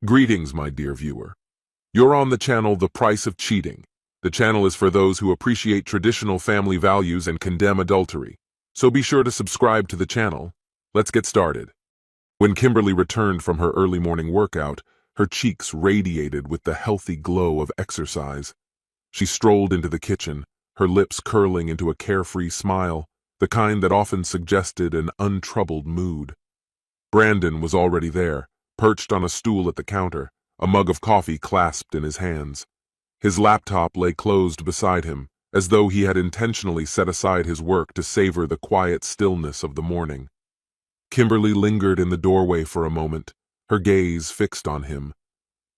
Greetings, my dear viewer. You're on the channel The Price of Cheating. The channel is for those who appreciate traditional family values and condemn adultery. So be sure to subscribe to the channel. Let's get started. When Kimberly returned from her early morning workout, her cheeks radiated with the healthy glow of exercise. She strolled into the kitchen, her lips curling into a carefree smile, the kind that often suggested an untroubled mood. Brandon was already there, perched on a stool at the counter, a mug of coffee clasped in his hands. His laptop lay closed beside him, as though he had intentionally set aside his work to savor the quiet stillness of the morning. Kimberly lingered in the doorway for a moment, her gaze fixed on him.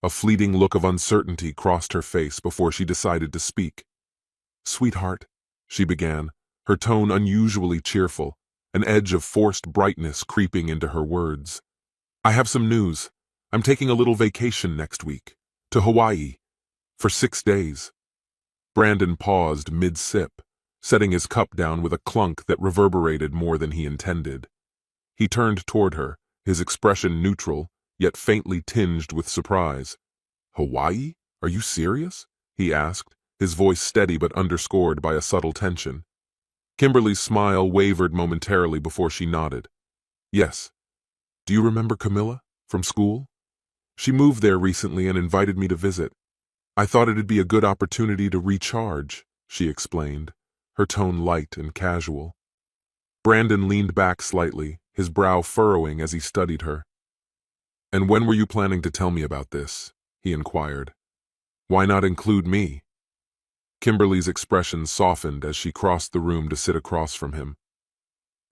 A fleeting look of uncertainty crossed her face before she decided to speak. "Sweetheart," she began, her tone unusually cheerful, an edge of forced brightness creeping into her words. "I have some news. I'm taking a little vacation next week. To Hawaii. For 6 days." Brandon paused mid-sip, setting his cup down with a clunk that reverberated more than he intended. He turned toward her, his expression neutral, yet faintly tinged with surprise. "Hawaii? Are you serious?" he asked, his voice steady but underscored by a subtle tension. Kimberly's smile wavered momentarily before she nodded. "Yes. Do you remember Camilla from school? She moved there recently and invited me to visit. I thought it'd be a good opportunity to recharge," she explained, her tone light and casual. Brandon leaned back slightly, his brow furrowing as he studied her. "And when were you planning to tell me about this?" he inquired. "Why not include me?" Kimberly's expression softened as she crossed the room to sit across from him.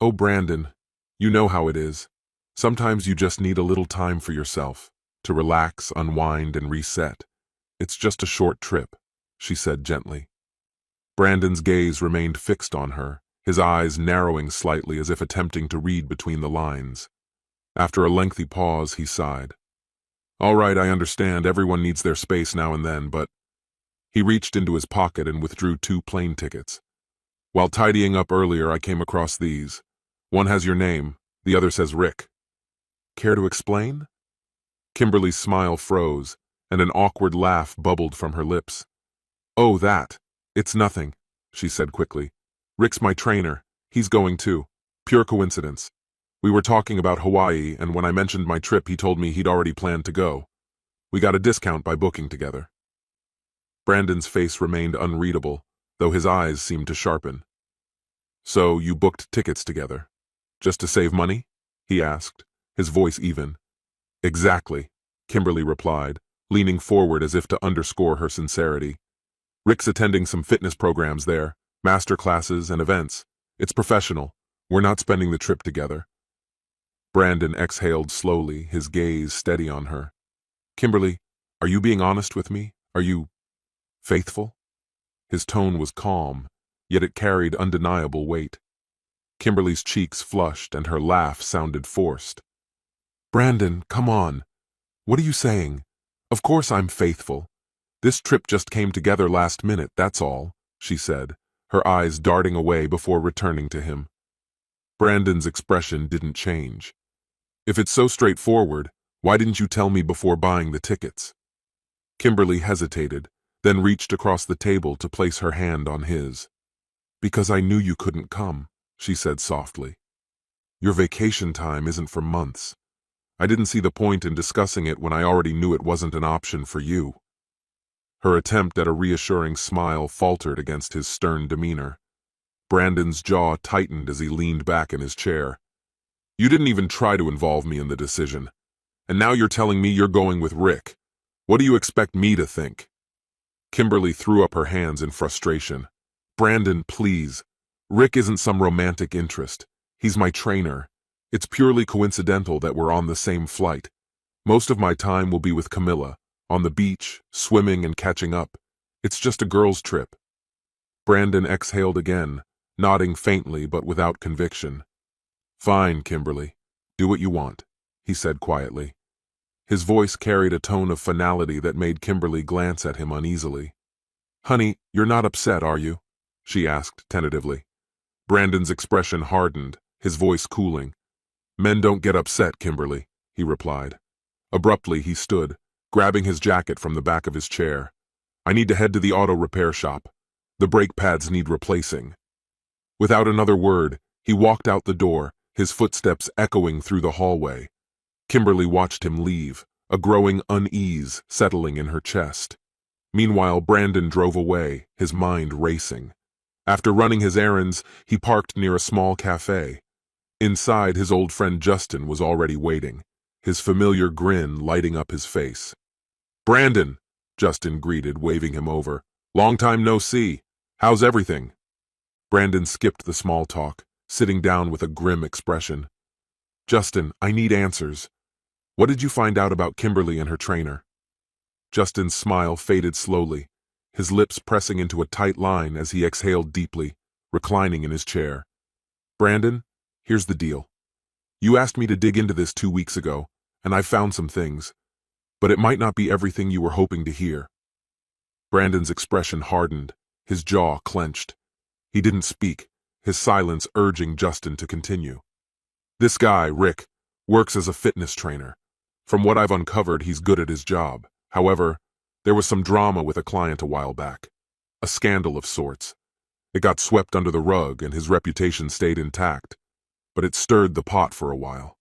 "Oh, Brandon, you know how it is. Sometimes you just need a little time for yourself, to relax, unwind, and reset. It's just a short trip," she said gently. Brandon's gaze remained fixed on her, his eyes narrowing slightly as if attempting to read between the lines. After a lengthy pause, he sighed. "All right, I understand. Everyone needs their space now and then, but—" He reached into his pocket and withdrew 2 plane tickets. "While tidying up earlier, I came across these. One has your name, the other says Rick. Care to explain?" Kimberly's smile froze, and an awkward laugh bubbled from her lips. "Oh, that. It's nothing," she said quickly. "Rick's my trainer. He's going too. Pure coincidence. We were talking about Hawaii, and when I mentioned my trip, he told me he'd already planned to go. We got a discount by booking together." Brandon's face remained unreadable, though his eyes seemed to sharpen. "So you booked tickets together? Just to save money?" he asked, his voice even. "Exactly," Kimberly replied, leaning forward as if to underscore her sincerity. "Rick's attending some fitness programs there, master classes and events. It's professional. We're not spending the trip together." Brandon exhaled slowly, his gaze steady on her. "Kimberly, are you being honest with me? Are you faithful?" His tone was calm, yet it carried undeniable weight. Kimberly's cheeks flushed and her laugh sounded forced. "Brandon, come on. What are you saying? Of course I'm faithful. This trip just came together last minute, that's all," she said, her eyes darting away before returning to him. Brandon's expression didn't change. "If it's so straightforward, why didn't you tell me before buying the tickets?" Kimberly hesitated, then reached across the table to place her hand on his. "Because I knew you couldn't come," she said softly. "Your vacation time isn't for months. I didn't see the point in discussing it when I already knew it wasn't an option for you." Her attempt at a reassuring smile faltered against his stern demeanor. Brandon's jaw tightened as he leaned back in his chair. "You didn't even try to involve me in the decision. And now you're telling me you're going with Rick. What do you expect me to think?" Kimberly threw up her hands in frustration. "Brandon, please. Rick isn't some romantic interest. He's my trainer. It's purely coincidental that we're on the same flight. Most of my time will be with Camilla, on the beach, swimming and catching up. It's just a girls' trip." Brandon exhaled again, nodding faintly but without conviction. "Fine, Kimberly. Do what you want," he said quietly. His voice carried a tone of finality that made Kimberly glance at him uneasily. "Honey, you're not upset, are you?" she asked tentatively. Brandon's expression hardened, his voice cooling. "Men don't get upset, Kimberly," he replied. Abruptly, he stood, grabbing his jacket from the back of his chair. I need to head to the auto repair shop. The brake pads need replacing. Without another word, he walked out the door, his footsteps echoing through the hallway. Kimberly watched him leave, a growing unease settling in her chest. Meanwhile, Brandon drove away, his mind racing. After running his errands, he parked near a small cafe. Inside, his old friend Justin was already waiting, his familiar grin lighting up his face. "Brandon," Justin greeted, waving him over. "Long time no see. How's everything?" Brandon skipped the small talk, sitting down with a grim expression. "Justin, I need answers. What did you find out about Kimberly and her trainer?" Justin's smile faded slowly, his lips pressing into a tight line as he exhaled deeply, reclining in his chair. "Brandon, here's the deal. You asked me to dig into this 2 weeks ago, and I've found some things. But it might not be everything you were hoping to hear." Brandon's expression hardened, his jaw clenched. He didn't speak, his silence urging Justin to continue. "This guy, Rick, works as a fitness trainer. From what I've uncovered, he's good at his job. However, there was some drama with a client a while back. A scandal of sorts. It got swept under the rug and his reputation stayed intact, but it stirred the pot for a while."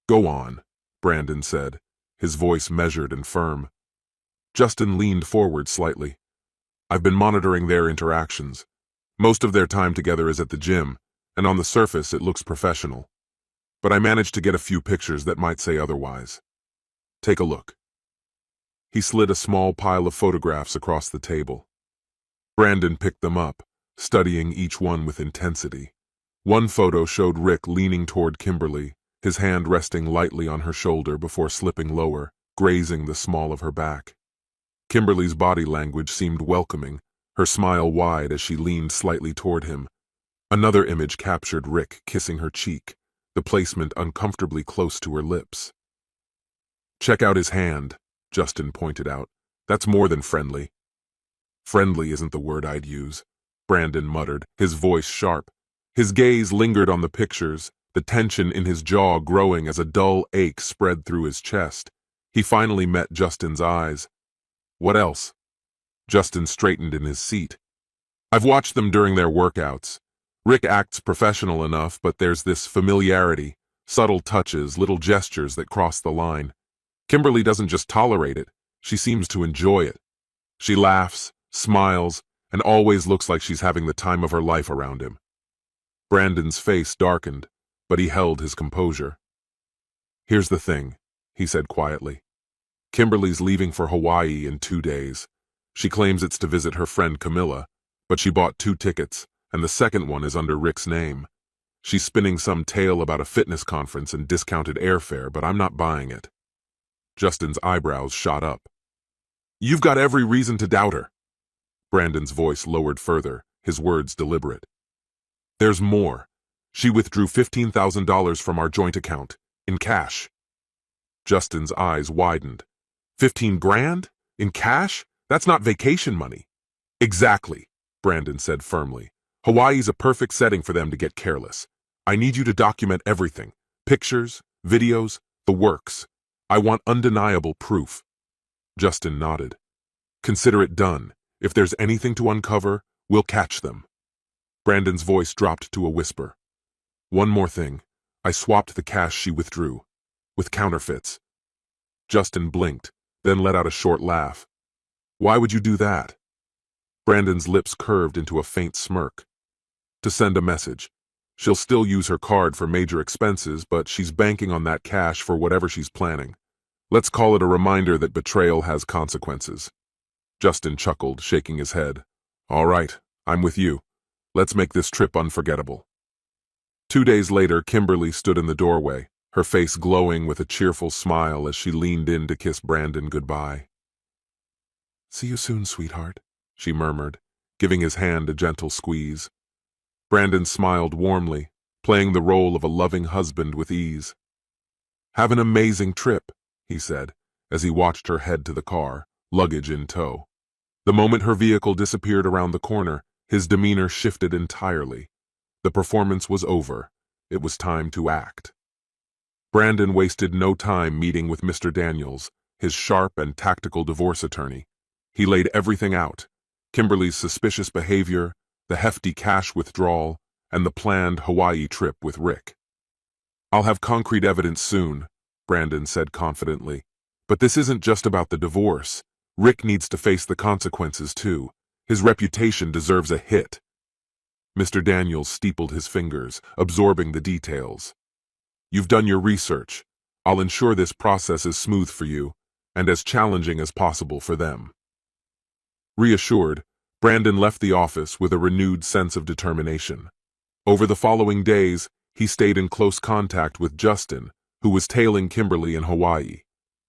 "Go on," Brandon said, his voice measured and firm. Justin leaned forward slightly. "I've been monitoring their interactions. Most of their time together is at the gym, and on the surface it looks professional. But I managed to get a few pictures that might say otherwise. Take a look." He slid a small pile of photographs across the table. Brandon picked them up, studying each one with intensity. One photo showed Rick leaning toward Kimberly, his hand resting lightly on her shoulder before slipping lower, grazing the small of her back. Kimberly's body language seemed welcoming, her smile wide as she leaned slightly toward him. Another image captured Rick kissing her cheek, the placement uncomfortably close to her lips. "Check out his hand," Justin pointed out. "That's more than friendly." "Friendly isn't the word I'd use," Brandon muttered, his voice sharp. His gaze lingered on the pictures, the tension in his jaw growing as a dull ache spread through his chest. He finally met Justin's eyes. "What else?" Justin straightened in his seat. "I've watched them during their workouts. Rick acts professional enough, but there's this familiarity, subtle touches, little gestures that cross the line. Kimberly doesn't just tolerate it, she seems to enjoy it. She laughs, smiles, and always looks like she's having the time of her life around him." Brandon's face darkened, but he held his composure. "Here's the thing," he said quietly. "Kimberly's leaving for Hawaii in 2 days. She claims it's to visit her friend Camilla, but she bought 2 tickets, and the second one is under Rick's name. She's spinning some tale about a fitness conference and discounted airfare, but I'm not buying it." Justin's eyebrows shot up. "You've got every reason to doubt her." Brandon's voice lowered further, his words deliberate. "There's more. She withdrew $15,000 from our joint account, in cash." Justin's eyes widened. 15 grand? In cash? That's not vacation money." "Exactly," Brandon said firmly. "Hawaii's a perfect setting for them to get careless. I need you to document everything. Pictures, videos, the works. I want undeniable proof." Justin nodded. "Consider it done. If there's anything to uncover, we'll catch them." Brandon's voice dropped to a whisper. "One more thing. I swapped the cash she withdrew. With counterfeits." Justin blinked, then let out a short laugh. "Why would you do that?" Brandon's lips curved into a faint smirk. "To send a message. She'll still use her card for major expenses, but she's banking on that cash for whatever she's planning. Let's call it a reminder that betrayal has consequences." Justin chuckled, shaking his head. "All right, I'm with you. Let's make this trip unforgettable." 2 days later, Kimberly stood in the doorway, her face glowing with a cheerful smile as she leaned in to kiss Brandon goodbye. "See you soon, sweetheart," she murmured, giving his hand a gentle squeeze. Brandon smiled warmly, playing the role of a loving husband with ease. "Have an amazing trip," he said, as he watched her head to the car, luggage in tow. The moment her vehicle disappeared around the corner, his demeanor shifted entirely. The performance was over. It was time to act. Brandon wasted no time meeting with Mr. Daniels, his sharp and tactical divorce attorney. He laid everything out: Kimberly's suspicious behavior, the hefty cash withdrawal, and the planned Hawaii trip with Rick. "I'll have concrete evidence soon," Brandon said confidently. "But this isn't just about the divorce. Rick needs to face the consequences too. His reputation deserves a hit." Mr. Daniels steepled his fingers, absorbing the details. "You've done your research. I'll ensure this process is smooth for you, and as challenging as possible for them." Reassured, Brandon left the office with a renewed sense of determination. Over the following days, he stayed in close contact with Justin, who was tailing Kimberly in Hawaii.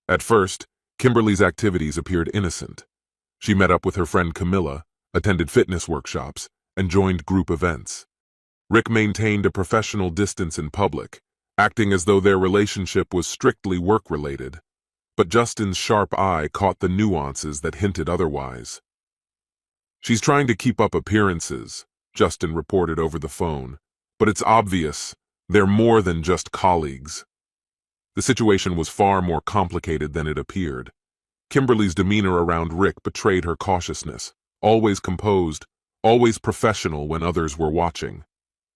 At first, Kimberly's activities appeared innocent. She met up with her friend Camilla, attended fitness workshops, and joined group events. Rick maintained a professional distance in public, acting as though their relationship was strictly work-related. But Justin's sharp eye caught the nuances that hinted otherwise. "She's trying to keep up appearances," Justin reported over the phone. "But it's obvious they're more than just colleagues." The situation was far more complicated than it appeared. Kimberly's demeanor around Rick betrayed her cautiousness, always composed, always professional when others were watching.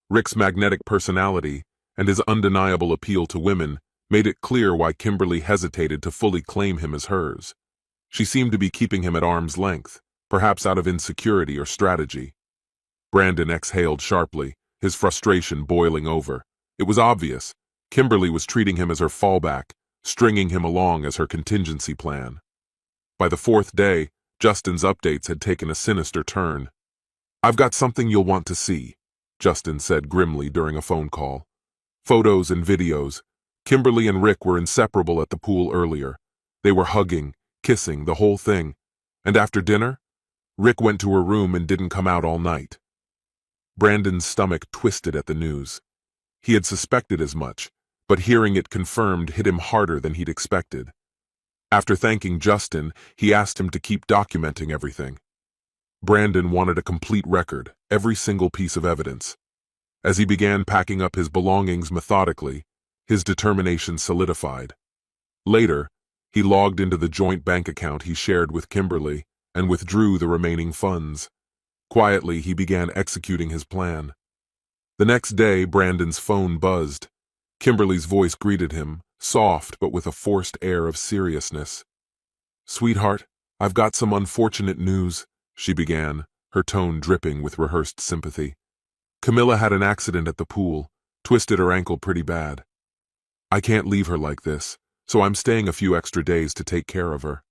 Rick's magnetic personality and his undeniable appeal to women made it clear why Kimberly hesitated to fully claim him as hers. She seemed to be keeping him at arm's length, perhaps out of insecurity or strategy. Brandon exhaled sharply, his frustration boiling over. It was obvious. Kimberly was treating him as her fallback, stringing him along as her contingency plan. By the fourth day, Justin's updates had taken a sinister turn. "I've got something you'll want to see," Justin said grimly during a phone call. Photos and videos. Kimberly and Rick were inseparable at the pool earlier. They were hugging, kissing, the whole thing. And after dinner, Rick went to her room and didn't come out all night. Brandon's stomach twisted at the news. He had suspected as much, but hearing it confirmed hit him harder than he'd expected. After thanking Justin, he asked him to keep documenting everything. Brandon wanted a complete record, every single piece of evidence. As he began packing up his belongings methodically, his determination solidified. Later, he logged into the joint bank account he shared with Kimberly and withdrew the remaining funds. Quietly, he began executing his plan. The next day, Brandon's phone buzzed. Kimberly's voice greeted him, soft but with a forced air of seriousness. "Sweetheart, I've got some unfortunate news," she began, her tone dripping with rehearsed sympathy. "Camilla had an accident at the pool, twisted her ankle pretty bad. I can't leave her like this, so I'm staying a few extra days to take care of her."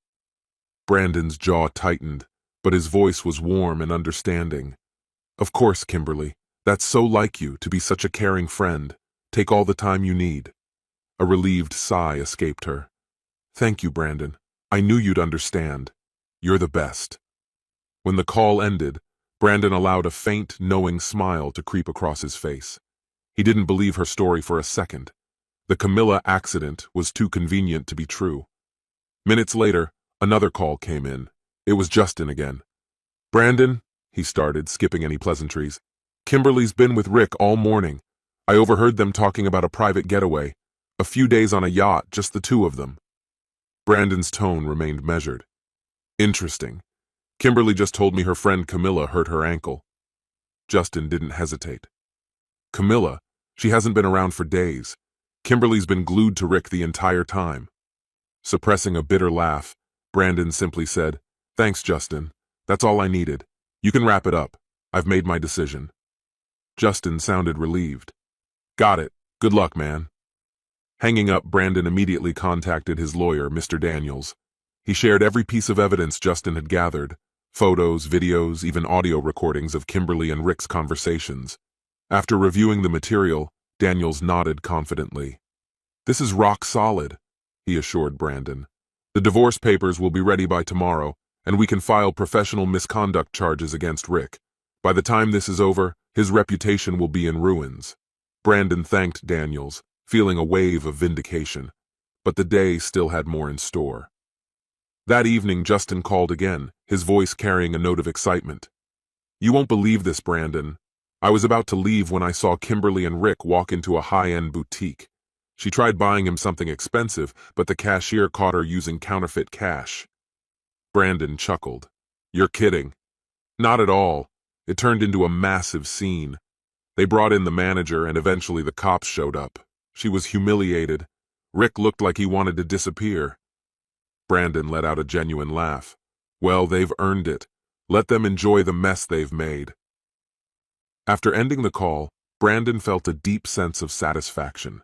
Brandon's jaw tightened, but his voice was warm and understanding. "Of course, Kimberly. That's so like you, to be such a caring friend. Take all the time you need." A relieved sigh escaped her. "Thank you, Brandon. I knew you'd understand. You're the best." When the call ended, Brandon allowed a faint, knowing smile to creep across his face. He didn't believe her story for a second. The Camilla accident was too convenient to be true. Minutes later, another call came in. It was Justin again. "Brandon," he started, skipping any pleasantries, "Kimberly's been with Rick all morning. I overheard them talking about a private getaway. A few days on a yacht, just the two of them." Brandon's tone remained measured. "Interesting. Kimberly just told me her friend Camilla hurt her ankle." Justin didn't hesitate. "Camilla? She hasn't been around for days. Kimberly's been glued to Rick the entire time." Suppressing a bitter laugh, Brandon simply said, "Thanks, Justin. That's all I needed. You can wrap it up. I've made my decision." Justin sounded relieved. "Got it. Good luck, man." Hanging up, Brandon immediately contacted his lawyer, Mr. Daniels. He shared every piece of evidence Justin had gathered: photos, videos, even audio recordings of Kimberly and Rick's conversations. After reviewing the material, Daniels nodded confidently. "This is rock solid," he assured Brandon. "The divorce papers will be ready by tomorrow, and we can file professional misconduct charges against Rick. By the time this is over, his reputation will be in ruins." Brandon thanked Daniels, feeling a wave of vindication. But the day still had more in store. That evening, Justin called again, his voice carrying a note of excitement. "You won't believe this, Brandon. I was about to leave when I saw Kimberly and Rick walk into a high-end boutique. She tried buying him something expensive, but the cashier caught her using counterfeit cash. Brandon chuckled. "You're kidding." "Not at all." It turned into a massive scene. They brought in the manager, and eventually the cops showed up. She was humiliated. Rick looked like he wanted to disappear. Brandon let out a genuine laugh. "Well, they've earned it. Let them enjoy the mess they've made." After ending the call, Brandon felt a deep sense of satisfaction.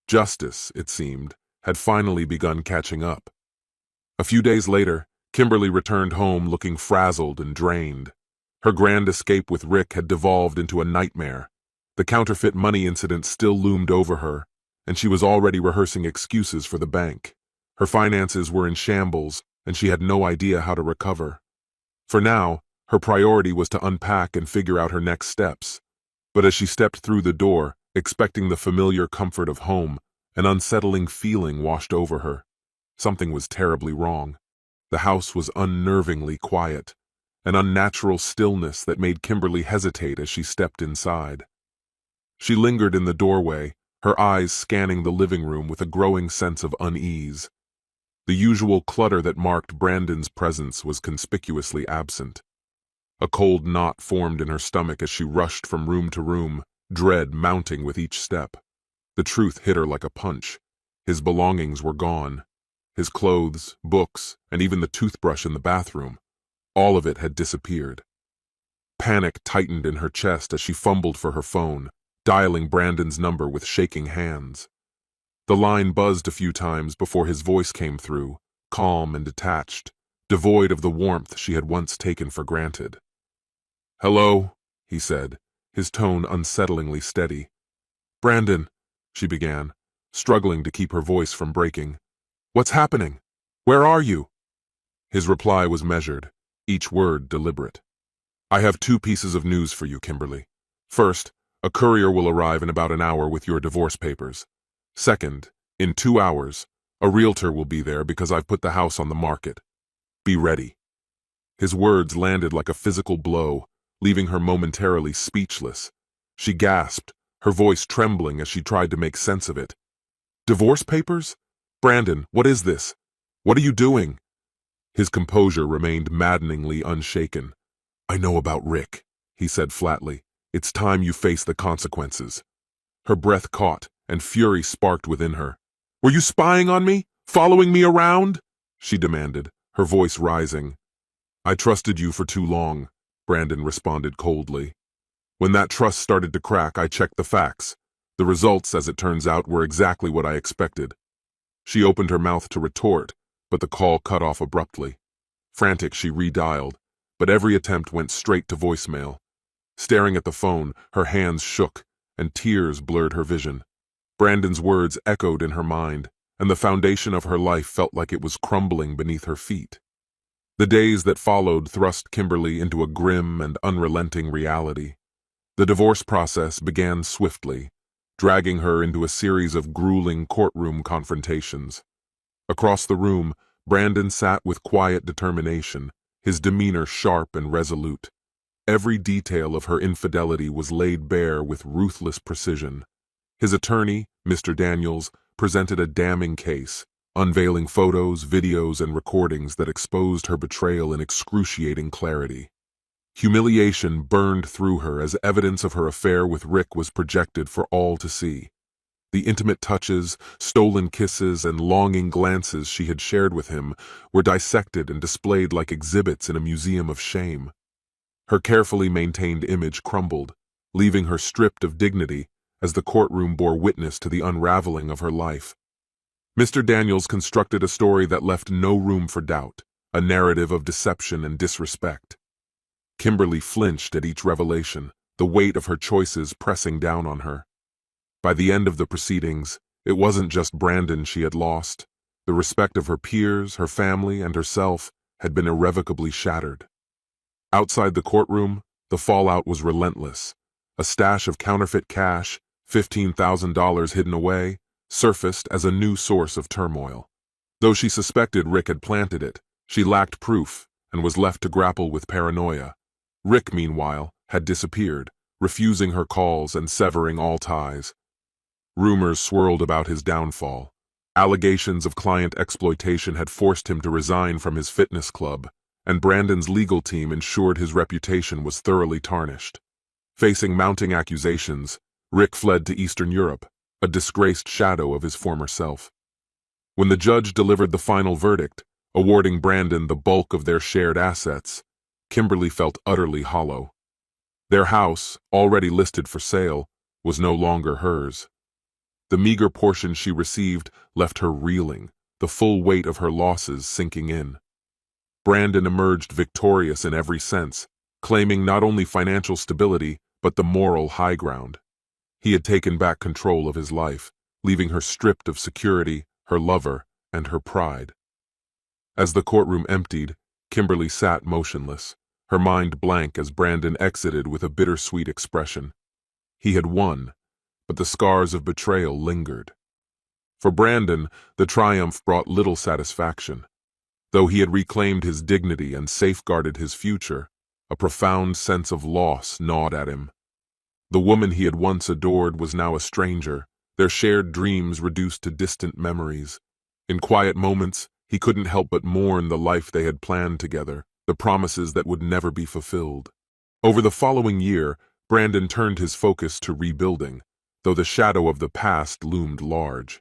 Justice, it seemed, had finally begun catching up. A few days later, Kimberly returned home looking frazzled and drained. Her grand escape with Rick had devolved into a nightmare. The counterfeit money incident still loomed over her, and she was already rehearsing excuses for the bank. Her finances were in shambles, and she had no idea how to recover. For now, her priority was to unpack and figure out her next steps. But as she stepped through the door, expecting the familiar comfort of home, an unsettling feeling washed over her. Something was terribly wrong. The house was unnervingly quiet, an unnatural stillness that made Kimberly hesitate as she stepped inside. She lingered in the doorway, her eyes scanning the living room with a growing sense of unease. The usual clutter that marked Brandon's presence was conspicuously absent. A cold knot formed in her stomach as she rushed from room to room, dread mounting with each step. The truth hit her like a punch. His belongings were gone. His clothes, books, and even the toothbrush in the bathroom. All of it had disappeared. Panic tightened in her chest as she fumbled for her phone, dialing Brandon's number with shaking hands. The line buzzed a few times before his voice came through, calm and detached, devoid of the warmth she had once taken for granted. "Hello," he said, his tone unsettlingly steady. "Brandon," she began, struggling to keep her voice from breaking. "What's happening? Where are you?" His reply was measured, each word deliberate. "I have two pieces of news for you, Kimberly. First, a courier will arrive in about an hour with your divorce papers. Second, in 2 hours, a realtor will be there because I've put the house on the market. Be ready." His words landed like a physical blow, leaving her momentarily speechless. She gasped, her voice trembling as she tried to make sense of it. "Divorce papers? Brandon, what is this? What are you doing?" His composure remained maddeningly unshaken. "I know about Rick," he said flatly. "It's time you face the consequences." Her breath caught, and fury sparked within her. "Were you spying on me? Following me around?" she demanded, her voice rising. "I trusted you for too long," Brandon responded coldly. "When that trust started to crack, I checked the facts. The results, as it turns out, were exactly what I expected." She opened her mouth to retort, but the call cut off abruptly. Frantic, she redialed, but every attempt went straight to voicemail. Staring at the phone, her hands shook, and tears blurred her vision. Brandon's words echoed in her mind, and the foundation of her life felt like it was crumbling beneath her feet. The days that followed thrust Kimberly into a grim and unrelenting reality. The divorce process began swiftly, dragging her into a series of grueling courtroom confrontations. Across the room, Brandon sat with quiet determination, his demeanor sharp and resolute. Every detail of her infidelity was laid bare with ruthless precision. His attorney, Mr. Daniels, presented a damning case, unveiling photos, videos, and recordings that exposed her betrayal in excruciating clarity. Humiliation burned through her as evidence of her affair with Rick was projected for all to see. The intimate touches, stolen kisses, and longing glances she had shared with him were dissected and displayed like exhibits in a museum of shame. Her carefully maintained image crumbled, leaving her stripped of dignity as the courtroom bore witness to the unraveling of her life. Mr. Daniels constructed a story that left no room for doubt, a narrative of deception and disrespect. Kimberly flinched at each revelation, the weight of her choices pressing down on her. By the end of the proceedings, it wasn't just Brandon she had lost. The respect of her peers, her family, and herself had been irrevocably shattered. Outside the courtroom, the fallout was relentless. A stash of counterfeit cash, $15,000 hidden away, surfaced as a new source of turmoil. Though she suspected Rick had planted it, she lacked proof and was left to grapple with paranoia. Rick, meanwhile, had disappeared, refusing her calls and severing all ties. Rumors swirled about his downfall. Allegations of client exploitation had forced him to resign from his fitness club, and Brandon's legal team ensured his reputation was thoroughly tarnished. Facing mounting accusations, Rick fled to Eastern Europe, a disgraced shadow of his former self. When the judge delivered the final verdict, awarding Brandon the bulk of their shared assets, Kimberly felt utterly hollow. Their house, already listed for sale, was no longer hers. The meager portion she received left her reeling, the full weight of her losses sinking in. Brandon emerged victorious in every sense, claiming not only financial stability, but the moral high ground. He had taken back control of his life, leaving her stripped of security, her lover, and her pride. As the courtroom emptied, Kimberly sat motionless, her mind blank as Brandon exited with a bittersweet expression. He had won, but the scars of betrayal lingered. For Brandon, the triumph brought little satisfaction. Though he had reclaimed his dignity and safeguarded his future, a profound sense of loss gnawed at him. The woman he had once adored was now a stranger, their shared dreams reduced to distant memories. In quiet moments, he couldn't help but mourn the life they had planned together, the promises that would never be fulfilled. Over the following year, Brandon turned his focus to rebuilding, though the shadow of the past loomed large.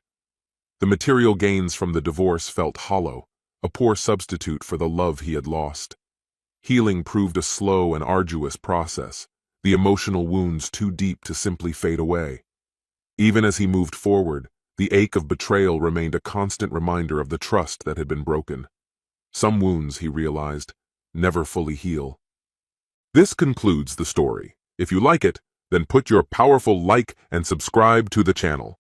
The material gains from the divorce felt hollow, a poor substitute for the love he had lost. Healing proved a slow and arduous process, the emotional wounds too deep to simply fade away. Even as he moved forward, the ache of betrayal remained a constant reminder of the trust that had been broken. Some wounds, he realized, never fully heal. This concludes the story. If you like it, then put your powerful like and subscribe to the channel.